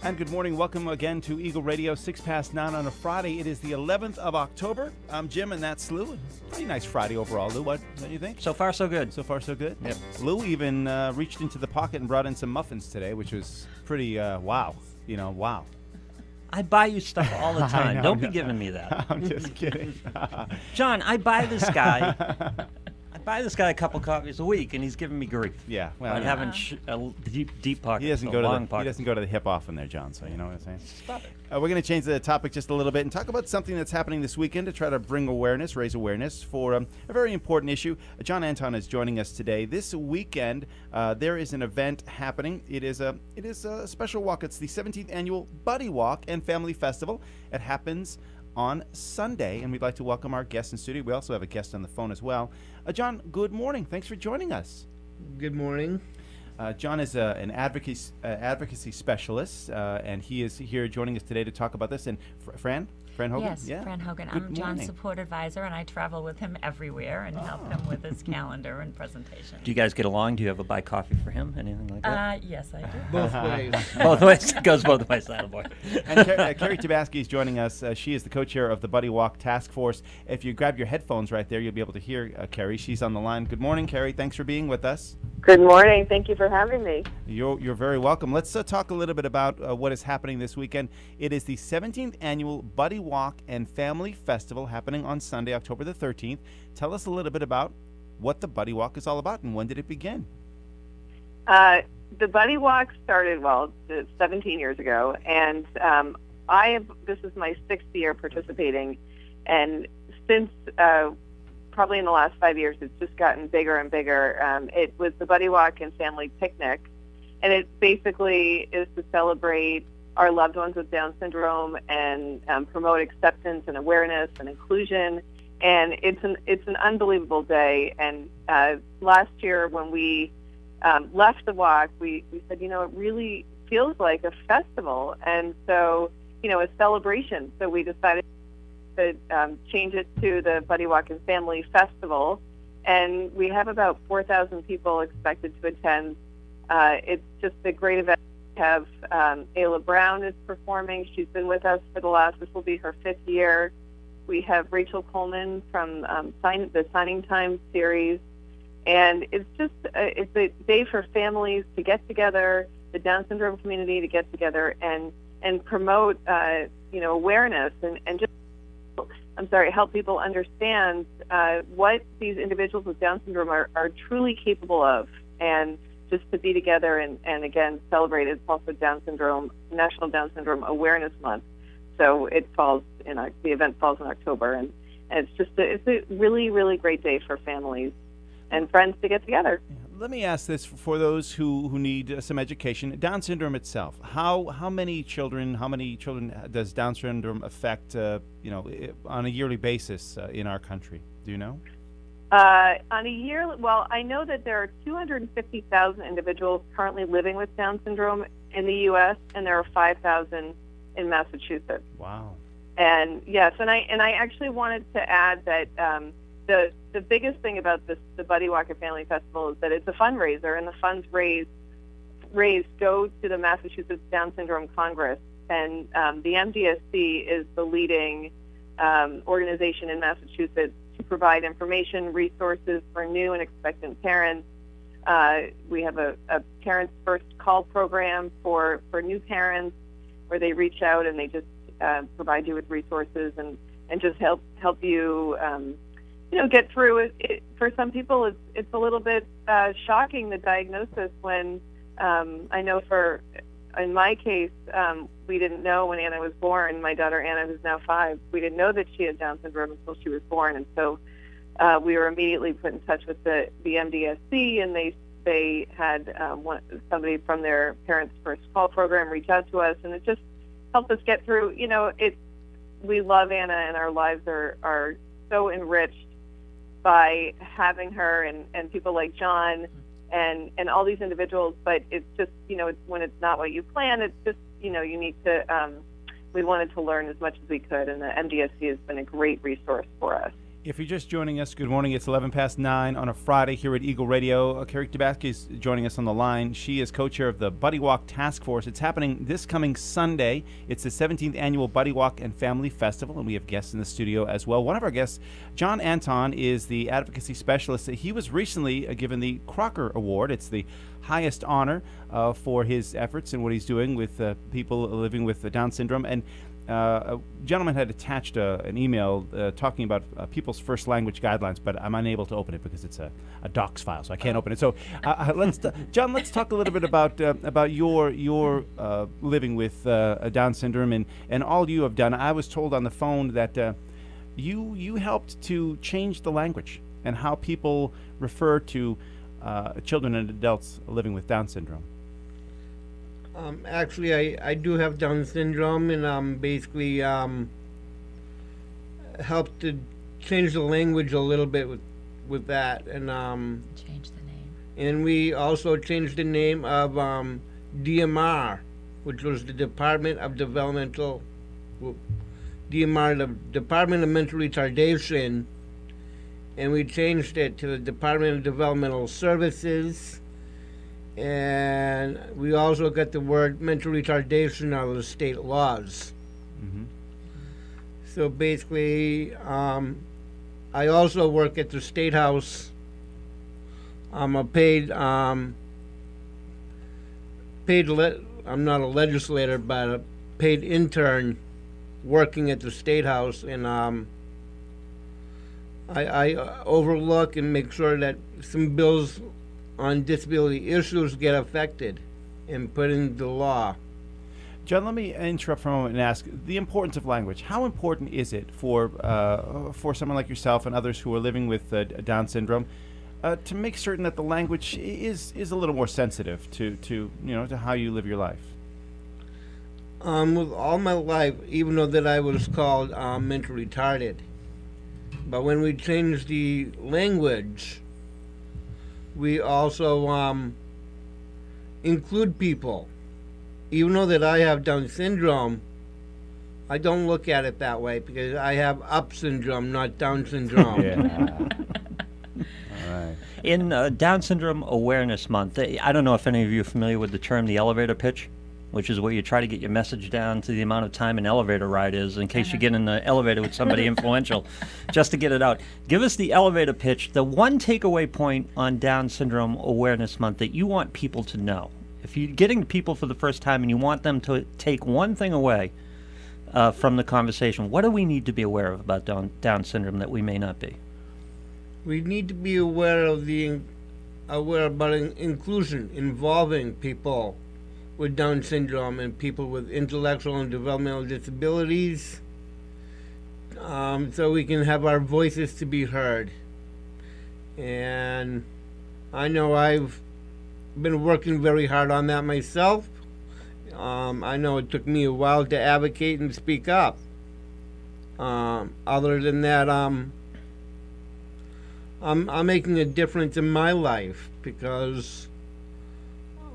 And good morning. Welcome again to Eagle Radio, 6 past 9 on a Friday. It is the 11th of October. I'm Jim, and that's Lou. Pretty nice Friday overall, Lou. What do you think? So far, so good. So far, so good? Yep. Lou even reached into the pocket and brought in some muffins today, which was pretty wow. Wow. I buy you stuff all the time. know, Don't be giving me that. I'm just kidding. John, I buy this guy a couple coffees a week, and he's giving me grief. Yeah. Well, I'm having a deep pocket. He doesn't go to the hip often there, John. So you know what I'm saying. Stop it. We're going to change the topic just a little bit and talk about something that's happening this weekend to try to bring awareness, raise awareness for a very important issue. John Anton is joining us today. This weekend, there is an event happening. It is a special walk. It's the 17th annual Buddy Walk and Family Festival. It happens on Sunday, and we'd like to welcome our guest in studio. We also have a guest on the phone as well. John, good morning. Thanks for joining us. Good morning. John is an advocacy specialist, and he is here joining us today to talk about this. And Fran Hogan? Yes, yeah. Fran Hogan. I'm John's support advisor, and I travel with him everywhere and help him with his calendar and presentation. Do you guys get along? Do you ever buy coffee for him? Anything like that? Yes, I do. Both ways. Both ways. It goes both ways, boy. And Kerri Tabasky is joining us. She is the co-chair of the Buddy Walk Task Force. If you grab your headphones right there, you'll be able to hear Kerri. She's on the line. Good morning, Kerri. Thanks for being with us. Good morning. Thank you for having me. You're very welcome. Let's talk a little bit about what is happening this weekend. It is the 17th annual Buddy Walk and Family Festival happening on Sunday, October the 13th. Tell us a little bit about what the Buddy Walk is all about and when did it begin? The Buddy Walk started, 17 years ago, and this is my 6th year participating, and since probably in the last 5 years, it's just gotten bigger and bigger. It was the Buddy Walk and Family Picnic, and it basically is to celebrate our loved ones with Down syndrome and promote acceptance and awareness and inclusion. And it's an unbelievable day. And last year when we left the walk, we said, it really feels like a festival, and so a celebration. So we decided to change it to the Buddy Walk and Family Festival, and we have about 4,000 people expected to attend. It's just a great event. We have Ayla Brown is performing. She's been with us for this will be her 5th year. We have Rachel Coleman from the Signing Time series, and it's it's a day for families to get together, the Down syndrome community to get together and promote awareness and just help people understand what these individuals with Down syndrome are truly capable of, and just to be together and again celebrate. It's also National Down Syndrome Awareness Month, so the event falls in October, and it's a really, really great day for families and friends to get together. Let me ask this for those who need some education. Down syndrome itself. How many children does Down syndrome affect? On a yearly basis in our country. Do you know? On a year, I know that there are 250,000 individuals currently living with Down syndrome in the U.S., and there are 5,000 in Massachusetts. Wow. And yes, and I actually wanted to add that the biggest thing about the Buddy Walk and Family Festival is that it's a fundraiser, and the funds raised go to the Massachusetts Down Syndrome Congress, and the MDSC is the leading organization in Massachusetts to provide information, resources for new and expectant parents. We have a Parents First Call program for new parents, where they reach out and they just provide you with resources and just help you get through it. For some people, it's a little bit shocking, the diagnosis, when I know in my case, we didn't know when Anna was born. My daughter Anna, who's now 5, we didn't know that she had Down syndrome until she was born, and so we were immediately put in touch with the MDSC, and they had somebody from their Parents First Call program reach out to us, and it just helped us get through. We love Anna, and our lives are so enriched by having her and people like John and all these individuals, but it's just, when it's not what you plan, it's just, you need to, we wanted to learn as much as we could, and the MDSC has been a great resource for us. If you're just joining us, good morning. It's 11 past 9 on a Friday here at Eagle Radio. Kerri Tabasky is joining us on the line. She is co-chair of the Buddy Walk Task Force. It's happening this coming Sunday. It's the 17th Annual Buddy Walk and Family Festival, and we have guests in the studio as well. One of our guests, John Anton, is the Advocacy Specialist. He was recently given the Crocker Award. It's the highest honor for his efforts and what he's doing with people living with Down syndrome. And a gentleman had attached an email talking about people's first language guidelines, but I'm unable to open it because it's a docs file, so I can't open it. So, John, let's talk a little bit about your living with Down syndrome and all you have done. I was told on the phone that you helped to change the language and how people refer to children and adults living with Down syndrome. Actually, I do have Down syndrome, and basically helped to change the language a little bit with that, and Change the name. and we also changed the name of DMR, which was the Department of Developmental, DMR, the Department of Mental Retardation, and we changed it to the Department of Developmental Services. And we also got the word mental retardation out of the state laws. Mm-hmm. So basically, I also work at the State House. I'm a paid, I'm not a legislator, but a paid intern working at the State House. And I overlook and make sure that some bills on disability issues get affected and put into law. John, let me interrupt for a moment and ask the importance of language. How important is it for someone like yourself and others who are living with Down syndrome to make certain that the language is a little more sensitive to how you live your life? With all my life, even though that I was called mentally retarded, but when we changed the language, we also include people. Even though that I have Down syndrome, I don't look at it that way because I have up syndrome, not Down syndrome. Yeah. All right. In Down Syndrome Awareness Month, I don't know if any of you are familiar with the term the elevator pitch, which is where you try to get your message down to the amount of time an elevator ride is in case you get in the elevator with somebody influential, just to get it out. Give us the elevator pitch, the one takeaway point on Down Syndrome Awareness Month that you want people to know. If you're getting to people for the first time and you want them to take one thing away from the conversation, what do we need to be aware of about Down syndrome that we may not be? We need to be aware about inclusion, involving people with Down syndrome and people with intellectual and developmental disabilities, so we can have our voices to be heard. And I know I've been working very hard on that myself. I know it took me a while to advocate and speak up. Other than that, I'm making a difference in my life because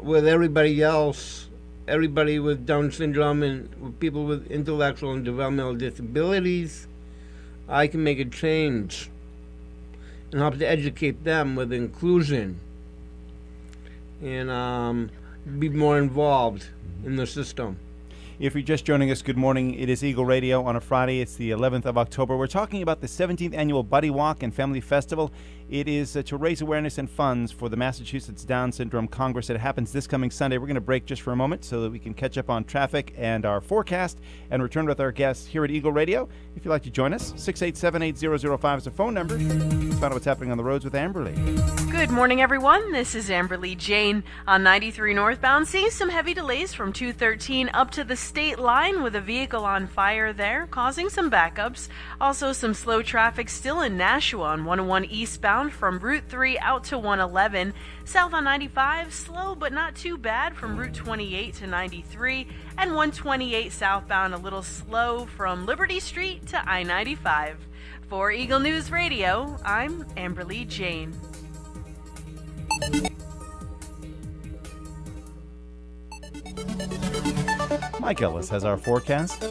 with everybody else, everybody with Down syndrome and with people with intellectual and developmental disabilities, I can make a change and help to educate them with inclusion and be more involved in the system. If you're just joining us, good morning. It is Eagle Radio on a Friday. It's the 11th of October. We're talking about the 17th Annual Buddy Walk and Family Festival. It is to raise awareness and funds for the Massachusetts Down Syndrome Congress. It happens this coming Sunday. We're going to break just for a moment so that we can catch up on traffic and our forecast and return with our guests here at Eagle Radio. If you'd like to join us, 687-8005 is the phone number. Let's find out what's happening on the roads with Amberly. Good morning, everyone. This is Amberly Jane. On 93 northbound, seeing some heavy delays from 213 up to the state line with a vehicle on fire there, causing some backups. Also, some slow traffic still in Nashua on 101 eastbound from Route 3 out to 111. South on 95, slow but not too bad from Route 28 to 93. And 128 southbound, a little slow from Liberty Street to I-95. For Eagle News Radio, I'm Amberly Jane. Mike Ellis has our forecast.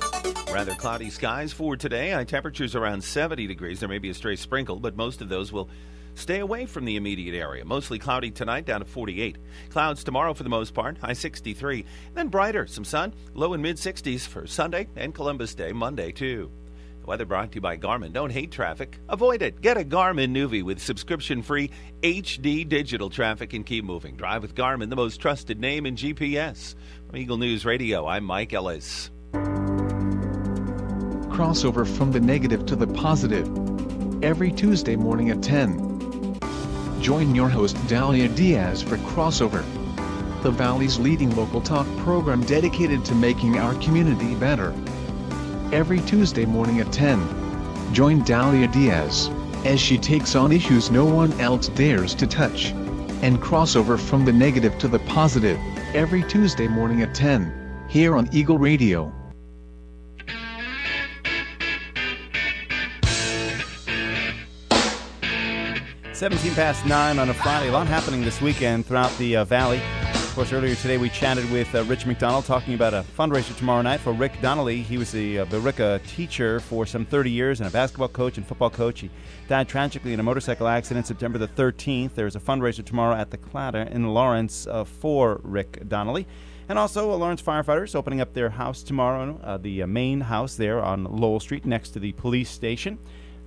Rather cloudy skies for today. High temperatures around 70 degrees. There may be a stray sprinkle, but most of those will stay away from the immediate area. Mostly cloudy tonight, down to 48. Clouds tomorrow for the most part, high 63. Then brighter, some sun, low and mid-60s for Sunday and Columbus Day, Monday too. The weather brought to you by Garmin. Don't hate traffic, avoid it. Get a Garmin Nuvi with subscription-free HD digital traffic and keep moving. Drive with Garmin, the most trusted name in GPS. From Eagle News Radio, I'm Mike Ellis. Crossover from the negative to the positive. Every Tuesday morning at 10. Join your host Dalia Diaz for Crossover, the Valley's leading local talk program dedicated to making our community better. Every Tuesday morning at 10. Join Dalia Diaz as she takes on issues no one else dares to touch. And Crossover from the negative to the positive, every Tuesday morning at 10, here on Eagle Radio. 17 past 9 on a Friday. A lot happening this weekend throughout the Valley. Of course, earlier today we chatted with Rich McDonald talking about a fundraiser tomorrow night for Rick Donnelly. He was a Billerica teacher for some 30 years and a basketball coach and football coach. He died tragically in a motorcycle accident September the 13th. There's a fundraiser tomorrow at the Claddagh in Lawrence for Rick Donnelly. And also, Lawrence firefighters opening up their house tomorrow, the main house there on Lowell Street next to the police station.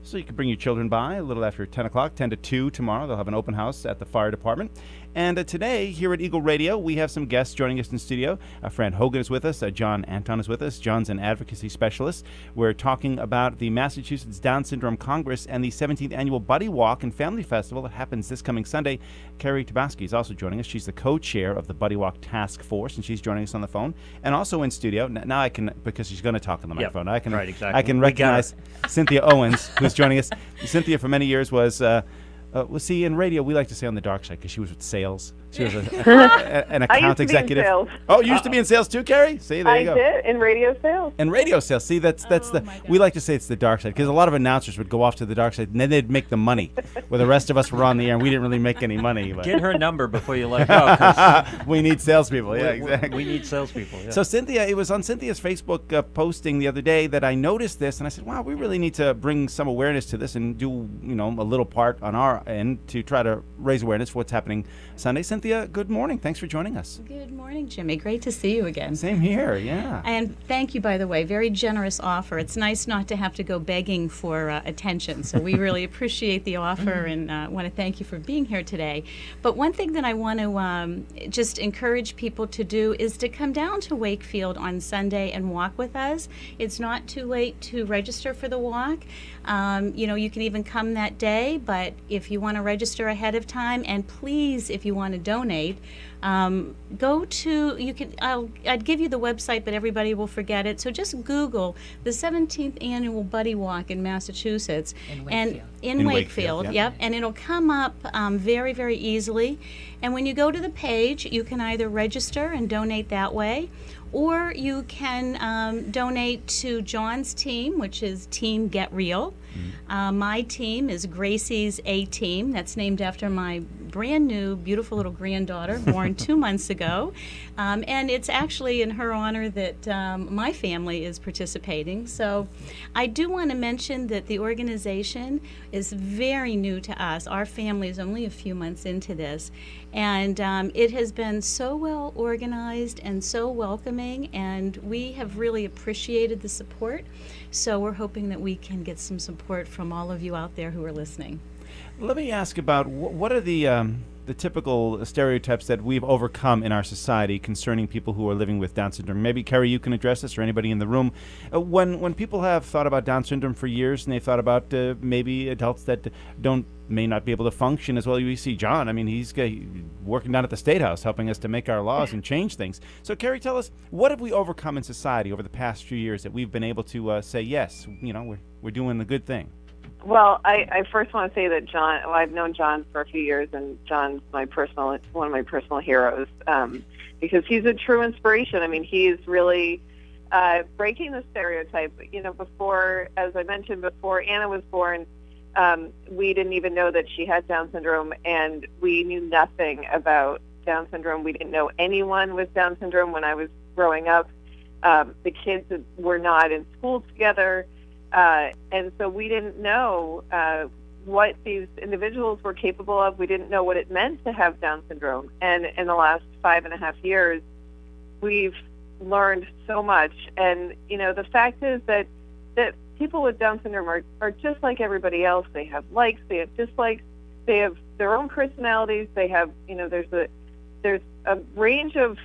So you can bring your children by a little after 10 o'clock, 10 to 2 tomorrow. They'll have an open house at the fire department. And today, here at Eagle Radio, we have some guests joining us in studio. Fran Hogan is with us. Anton is with us. John's an advocacy specialist. We're talking about the Massachusetts Down Syndrome Congress and the 17th Annual Buddy Walk and Family Festival that happens this coming Sunday. Kerri Tabasky is also joining us. She's the co-chair of the Buddy Walk Task Force, and she's joining us on the phone. And also in studio, now I can, because she's going to talk on the microphone, I can, right, exactly. I can recognize Cynthia Owens, who's joining us. Cynthia, for many years, was see, in radio, we like to say on the dark side because she was with sales. She was an account executive. I used to be in sales. Oh, you used to be in sales too, Kerri? See, there you go. I did, in radio sales. In radio sales. See, that's we like to say it's the dark side because a lot of announcers would go off to the dark side and then they'd make the money where the rest of us were on the air and we didn't really make any money. But. Get her number before you let go. 'Cause we need salespeople. Yeah, exactly. We need salespeople. Yeah. So, Cynthia, it was on Cynthia's Facebook posting the other day that I noticed this, and I said, wow, we really need to bring some awareness to this and do, a little part on our end to try to raise awareness for what's happening Sunday. Cynthia, good morning. Thanks for joining us. Good morning, Jimmy. Great to see you again. Same here, yeah. And thank you, by the way. Very generous offer. It's nice not to have to go begging for attention, so we really appreciate the offer and want to thank you for being here today. But one thing that I want to just encourage people to do is to come down to Wakefield on Sunday and walk with us. It's not too late to register for the walk. You can even come that day, but if you want to register ahead of time, and please, if you want to donate, go to, I'd give you the website, but everybody will forget it. So just Google the 17th Annual Buddy Walk in Massachusetts. In Wakefield, yep. And it'll come up very, very easily. And when you go to the page, you can either register and donate that way, or you can donate to John's team, which is Team Get Real. My team is Gracie's A Team. That's named after my brand new, beautiful little granddaughter, born 2 months ago. And it's actually in her honor that my family is participating. So I do want to mention that the organization is very new to us. Our family is only a few months into this. And it has been so well organized and so welcoming, and we have really appreciated the support. So we're hoping that we can get some support from all of you out there who are listening. Let me ask about what are the typical stereotypes that we've overcome in our society concerning people who are living with Down syndrome. Maybe, Kerri, you can address this, or anybody in the room. When people have thought about Down syndrome for years, and they've thought about maybe adults that may not be able to function as well. You see John, I mean, he's working down at the State House helping us to make our laws and change things. So, Kerri, tell us, what have we overcome in society over the past few years that we've been able to say, yes, we're doing the good thing? Well, I first want to say that John, I've known John for a few years, and John's one of my personal heroes, because he's a true inspiration. I mean, he's really breaking the stereotype. Before, as I mentioned before, Anna was born, we didn't even know that she had Down syndrome, and we knew nothing about Down syndrome. We didn't know anyone with Down syndrome when I was growing up. The kids were not in school together, and so we didn't know what these individuals were capable of. We didn't know what it meant to have Down syndrome. And in the last 5.5 years, we've learned so much. And, the fact is that people with Down syndrome are just like everybody else. They have likes, they have dislikes, they have their own personalities. They have, there's a range of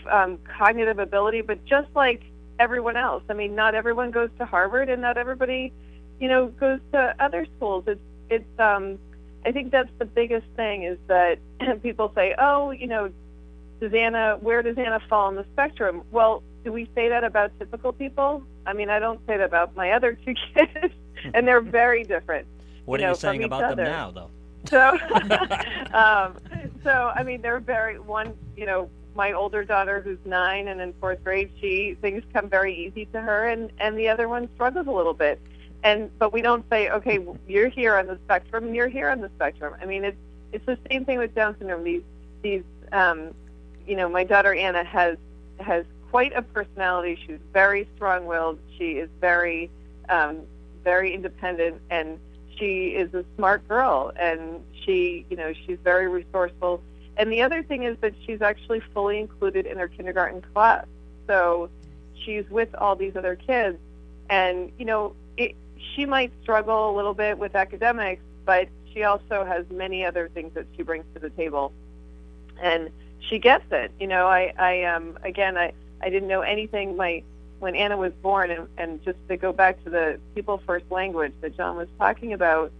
cognitive ability, but just like everyone else. I mean, not everyone goes to Harvard, and not everybody, goes to other schools. It's I think that's the biggest thing, is that people say, oh, where does Anna fall on the spectrum? Well, do we say that about typical people? I mean, I don't say that about my other two kids, and they're very different. What are you saying about them now, though? So, I mean, they're my older daughter, who's 9 and in 4th grade, things come very easy to her, and the other one struggles a little bit. But we don't say, okay, you're here on the spectrum, and you're here on the spectrum. I mean, it's the same thing with Down syndrome. These my daughter Anna has quite a personality. She's very strong-willed. She is very, very independent, and she is a smart girl, and she's very resourceful. And the other thing is that she's actually fully included in her kindergarten class. So she's with all these other kids, and she might struggle a little bit with academics, but she also has many other things that she brings to the table, and she gets it. I didn't know anything when Anna was born, and just to go back to the people first language that John was talking about,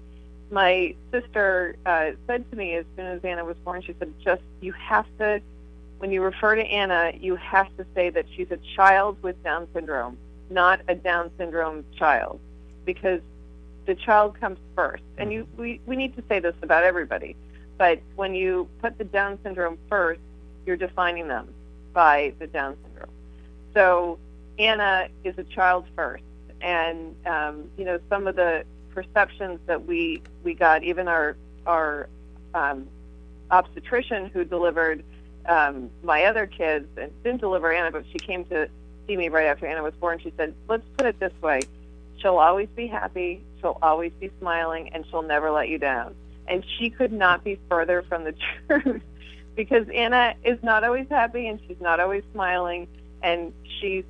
my sister said to me as soon as Anna was born, she said, you have to, when you refer to Anna, you have to say that she's a child with Down syndrome, not a Down syndrome child, because the child comes first. And we need to say this about everybody, but when you put the Down syndrome first, you're defining them by the Down syndrome. So Anna is a child first, and some of the perceptions that we got, even our obstetrician who delivered my other kids, and didn't deliver Anna, but she came to see me right after Anna was born. She said, let's put it this way, she'll always be happy, she'll always be smiling, and she'll never let you down. And she could not be further from the truth, because Anna is not always happy, and she's not always smiling, and she's,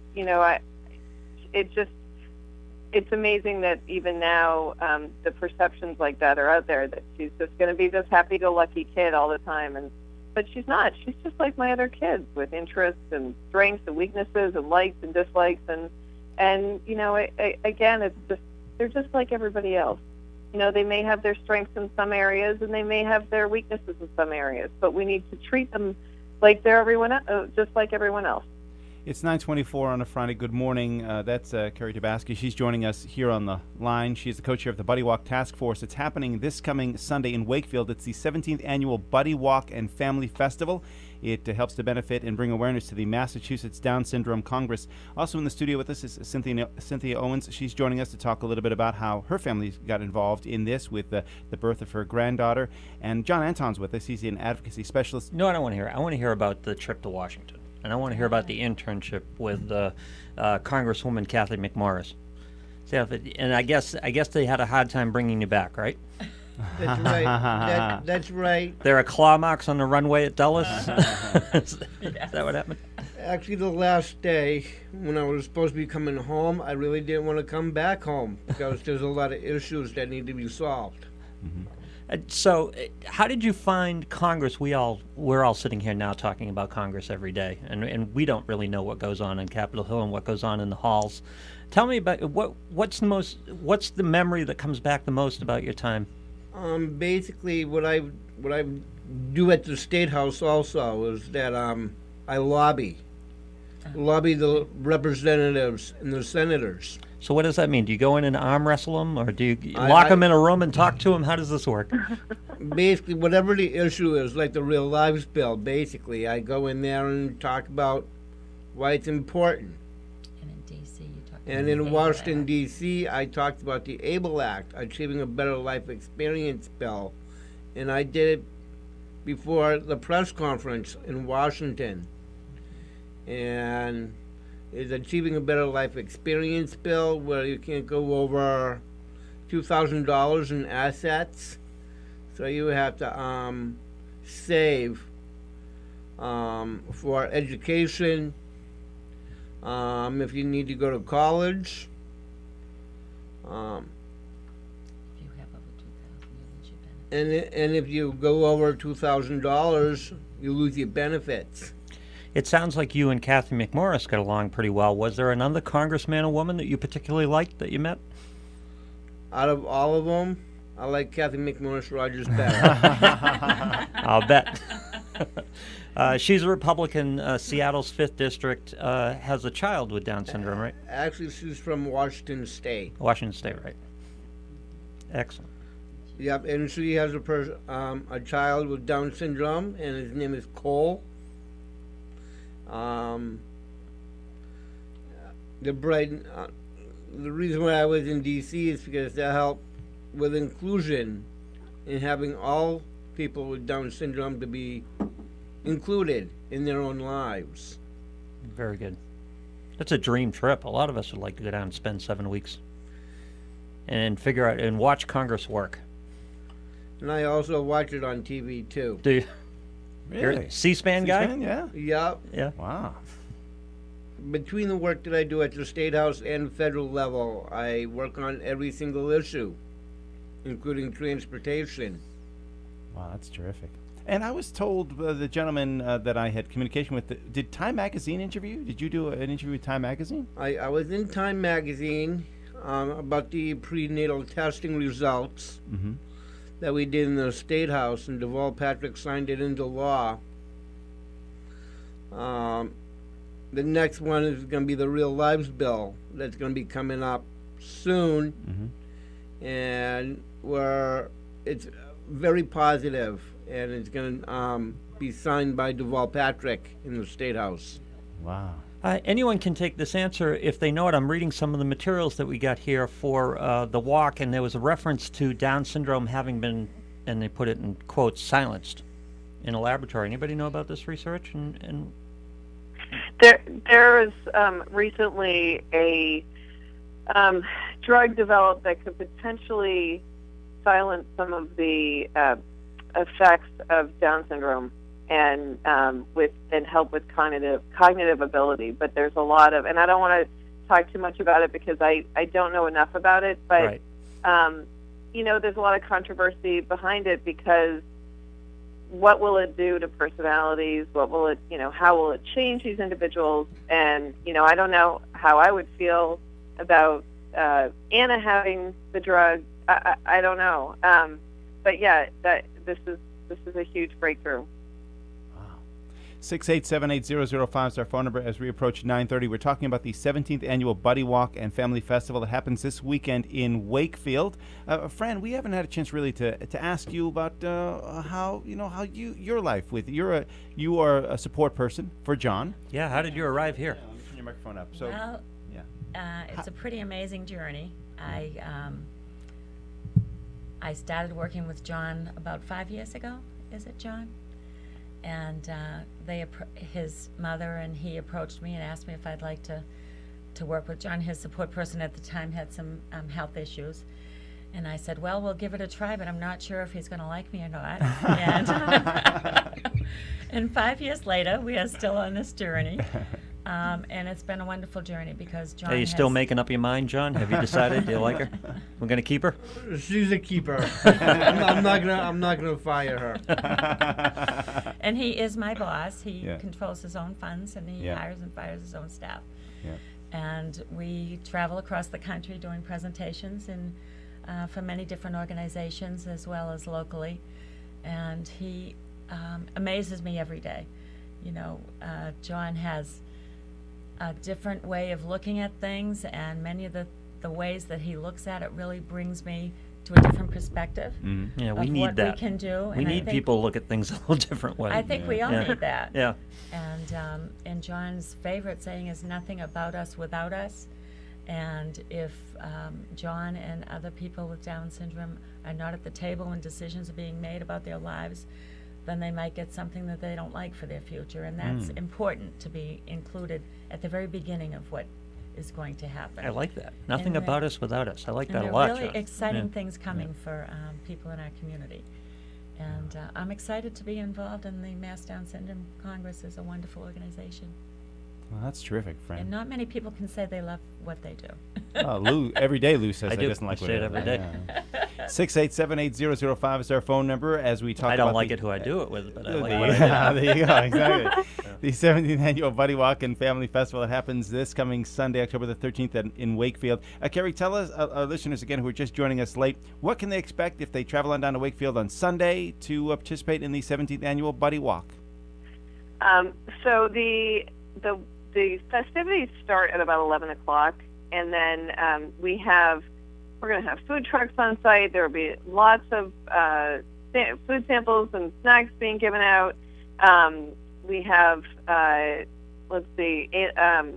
it's amazing that even now the perceptions like that are out there, that she's just going to be this happy-go-lucky kid all the time, but she's not. She's just like my other kids, with interests and strengths and weaknesses and likes and dislikes, and again, they're just like everybody else. They may have their strengths in some areas, and they may have their weaknesses in some areas, but we need to treat them like they're just like everyone else. It's 9:24 on a Friday. Good morning. That's Kerri Tabasky. She's joining us here on the line. She's the co-chair of the Buddy Walk Task Force. It's happening this coming Sunday in Wakefield. It's the 17th Annual Buddy Walk and Family Festival. It helps to benefit and bring awareness to the Massachusetts Down Syndrome Congress. Also in the studio with us is Cynthia Owens. She's joining us to talk a little bit about how her family got involved in this with the birth of her granddaughter. And John Anton's with us. He's an advocacy specialist. No, I don't want to hear it. I want to hear about the trip to Washington. And I want to hear about the internship with Congresswoman Kathy McMorris. And I guess they had a hard time bringing you back, right? That's right. That's right. There are claw marks on the runway at Dulles? Is that what happened? Actually, the last day when I was supposed to be coming home, I really didn't want to come back home because there's a lot of issues that need to be solved. Mm-hmm. So, how did you find Congress? We're all sitting here now talking about Congress every day, and we don't really know what goes on in Capitol Hill and what goes on in the halls. Tell me about what's the memory that comes back the most about your time? Basically, what I do at the State House also is that I lobby the representatives and the senators. So what does that mean? Do you go in and arm wrestle them, or do you lock them in a room and talk to them? How does this work? Basically, whatever the issue is, like the Real Lives Bill, basically, I go in there and talk about why it's important. And in D.C., you talk about And in Washington, D.C., I talked about the ABLE Act, Achieving a Better Life Experience Bill. And I did it before the press conference in Washington. And is Achieving a Better Life Experience bill, where you can't go over $2,000 in assets. So you have to save for education, if you need to go to college. If you have over 2,000, you lose your benefit. And if you go over $2,000, you lose your benefits. It sounds like you and Kathy McMorris got along pretty well. Was there another congressman or woman that you particularly liked that you met? Out of all of them, I like Kathy McMorris Rogers better. I'll bet. She's a Republican. Seattle's 5th District has a child with Down syndrome, right? Actually, she's from Washington State. Washington State, right. Excellent. Yep, and she has a child with Down syndrome, and his name is Cole. The reason why I was in D.C. is because that helped with inclusion in having all people with Down syndrome to be included in their own lives. Very good. That's a dream trip. A lot of us would like to go down and spend 7 weeks and figure out and watch Congress work. And I also watch it on TV too. Do you? You're Really? a C-SPAN guy? C-SPAN, yeah. Yep. Yeah. Wow. Between the work that I do at the State House and federal level, I work on every single issue, including transportation. Wow, that's terrific. And I was told the gentleman that I had communication with, did Time Magazine interview you? Did you do an interview with Time Magazine? I was in Time Magazine about the prenatal testing results that we did in the State House, and Deval Patrick signed it into law. The next one is going to be the Real Lives Bill that's going to be coming up soon, and it's very positive, and it's going to be signed by Deval Patrick in the State House. Wow. Anyone can take this answer if they know it. I'm reading some of the materials that we got here for the walk, and there was a reference to Down syndrome having been, and they put it in quotes, silenced in a laboratory. Anybody know about this research? And There is recently a drug developed that could potentially silence some of the effects of Down syndrome and help with cognitive ability. But there's a lot of, and I don't want to talk too much about it because I don't know enough about it. But right. there's a lot of controversy behind it because what will it do to personalities? What will it, how will it change these individuals? And I don't know how I would feel about Anna having the drug. I don't know. But yeah, this is a huge breakthrough. 6878005 is our phone number as we approach 9:30. We're talking about the 17th annual Buddy Walk and Family Festival that happens this weekend in Wakefield. Fran, we haven't had a chance really to ask you about how your life with you are a support person for John. Yeah, how did you arrive here? Let me turn your microphone up. So, Well, yeah. it's a pretty amazing journey. I started working with John about 5 years ago. Is it, John? And his mother and he approached me and asked me if I'd like to work with John. His support person at the time had some health issues. And I said, well, we'll give it a try, but I'm not sure if he's going to like me or not. And 5 years later, we are still on this journey. And it's been a wonderful journey because John Are you still making up your mind, John? Have you decided? Do you like her? We're going to keep her? She's a keeper. I'm not gonna fire her. And he is my boss. He controls his own funds and he hires and fires his own staff. Yeah. And we travel across the country doing presentations for many different organizations as well as locally. And he amazes me every day. John has a different way of looking at things, and many of the ways that he looks at it really brings me to a different perspective Yeah, we of need what that. we can do. We And I need think people to look at things a little different way. I think we all need that. Yeah. And John's favorite saying is nothing about us without us. And if John and other people with Down syndrome are not at the table when decisions are being made about their lives, then they might get something that they don't like for their future, and that's important to be included at the very beginning of what is going to happen. I like that. Nothing And about us without us. I like And that there a lot, are really John. exciting Yeah. things coming for people in our community. And I'm excited to be involved in the Mass Down Syndrome Congress. Is a wonderful organization. Well, that's terrific, Fran. And not many people can say they love what they do. Lou, every day Lou says I he do. doesn't like I what say he it does. every day. Yeah. 6878005 is our phone number as we talk I about don't like the, it who I do it with, but I like there what you I go, do. there you go, exactly. The 17th Annual Buddy Walk and Family Festival that happens this coming Sunday, October the 13th in Wakefield. Kerri, tell us, our listeners again who are just joining us late, what can they expect if they travel on down to Wakefield on Sunday to participate in the 17th Annual Buddy Walk? So the festivities start at about 11 o'clock, and then we're going to have food trucks on site. There will be lots of food samples and snacks being given out. We have,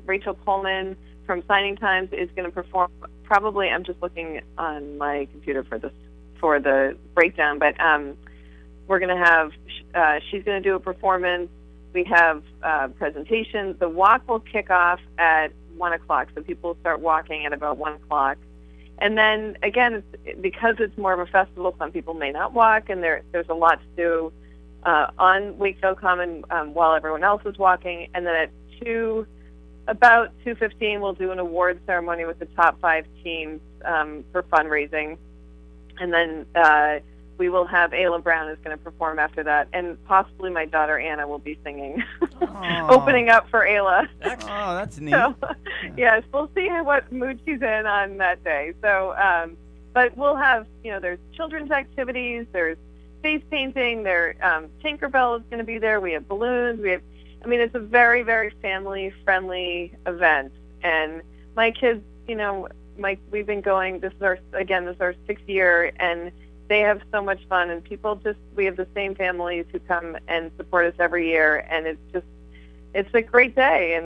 Rachel Coleman from Signing Times is going to perform. Probably, I'm just looking on my computer for the breakdown, but we're going to have. She's going to do a performance. We have presentations. The walk will kick off at 1 o'clock, so people start walking at about 1 o'clock. And then, again, because it's more of a festival, some people may not walk, and there's a lot to do on Wakefield Common while everyone else is walking. And then at about 2:15, we'll do an award ceremony with the top 5 teams for fundraising. And then we will have Ayla Brown is going to perform after that, and possibly my daughter Anna will be singing, opening up for Ayla. Oh, that's neat. So, yes, we'll see what mood she's in on that day. So, but we'll have, there's children's activities, there's face painting, Tinkerbell is going to be there. We have balloons. It's a very, very family-friendly event. And my kids, we've been going. This is our 6th year, and they have so much fun. And we have the same families who come and support us every year, and it's a great day. And